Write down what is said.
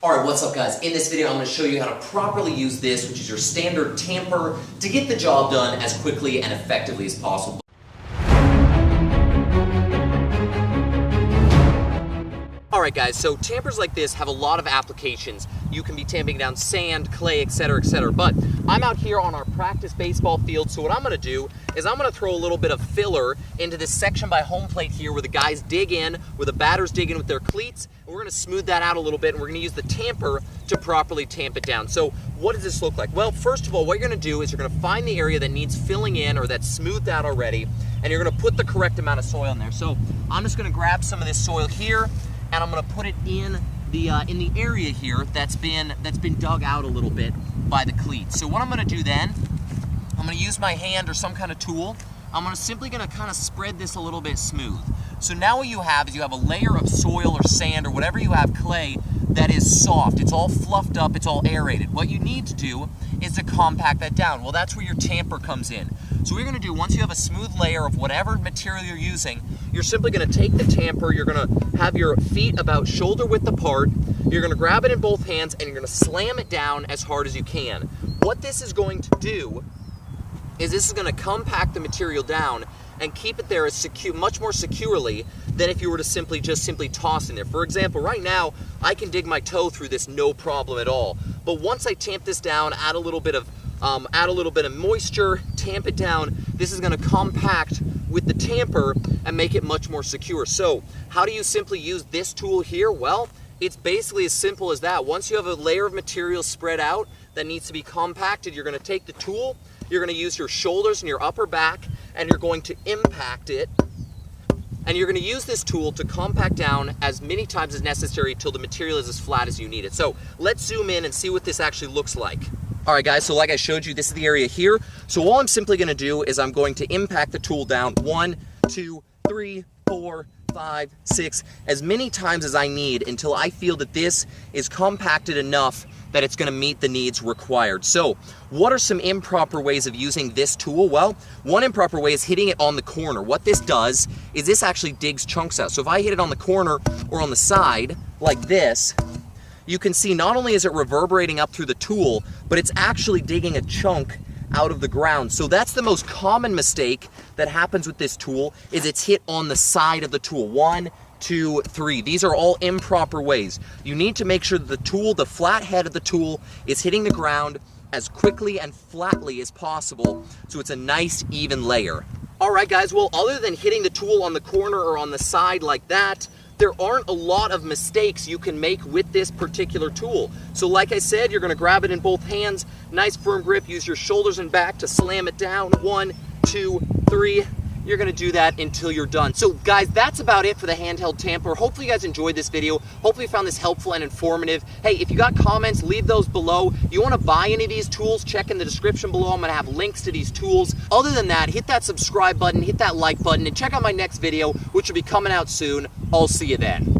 Alright, what's up guys? In this video I'm going to show you how to properly use this, which is your standard tamper, to get the job done as quickly and effectively as possible. Alright guys, so tampers like this have a lot of applications. You can be tamping down sand, clay, etc., etc. But I'm out here on our practice baseball field, so what I'm going to do is I'm going to throw a little bit of filler into this section by home plate here where the guys dig in, where the batters dig in with their cleats, and we're going to smooth that out a little bit, and we're going to use the tamper to properly tamp it down. So what does this look like? Well, first of all, what you're going to do is you're going to find the area that needs filling in or that's smoothed out already, and you're going to put the correct amount of soil in there. So I'm just going to grab some of this soil here, and I'm going to put it in the area here that's been dug out a little bit by the cleats. So what I'm going to do then, I'm going to use my hand or some kind of tool. I'm simply going to kind of spread this a little bit smooth. So now what you have is you have a layer of soil or sand or whatever you have, clay, that is soft. It's all fluffed up, it's all aerated. What you need to do is to compact that down. Well, that's where your tamper comes in. So what you're going to do, once you have a smooth layer of whatever material you're using, you're simply going to take the tamper, you're going to have your feet about shoulder width apart, you're going to grab it in both hands, and you're going to slam it down as hard as you can. What this is going to do is this is going to compact the material down and keep it there as secure, much more securely than if you were to simply toss in there. For example, right now, I can dig my toe through this no problem at all. But once I tamp this down, add a little bit of moisture, tamp it down, this is going to compact with the tamper and make it much more secure. So how do you simply use this tool here? Well, it's basically as simple as that. Once you have a layer of material spread out that needs to be compacted, you're going to take the tool, you're going to use your shoulders and your upper back, and you're going to impact it. And you're going to use this tool to compact down as many times as necessary till the material is as flat as you need it. So let's zoom in and see what this actually looks like. Alright guys, so like I showed you, this is the area here. So all I'm simply going to do is I'm going to impact the tool down 1, 2, 3, 4, 5, 6, as many times as I need until I feel that this is compacted enough that it's going to meet the needs required. So what are some improper ways of using this tool? Well, one improper way is hitting it on the corner. What this does is this actually digs chunks out. So if I hit it on the corner or on the side like this, you can see not only is it reverberating up through the tool, but it's actually digging a chunk out of the ground. So that's the most common mistake that happens with this tool, is it's hit on the side of the tool. 1, 2, 3. These are all improper ways. You need to make sure that the tool, the flat head of the tool, is hitting the ground as quickly and flatly as possible, so it's a nice even layer. Alright guys, well, other than hitting the tool on the corner or on the side like that, there aren't a lot of mistakes you can make with this particular tool. So like I said, you're going to grab it in both hands, nice firm grip, use your shoulders and back to slam it down. 1, 2, 3. You're going to do that until you're done. So guys, that's about it for the handheld tamper. Hopefully you guys enjoyed this video. Hopefully you found this helpful and informative. Hey, if you got comments, leave those below. You want to buy any of these tools, check in the description below. I'm going to have links to these tools. Other than that, hit that subscribe button, hit that like button, and check out my next video, which will be coming out soon. I'll see you then.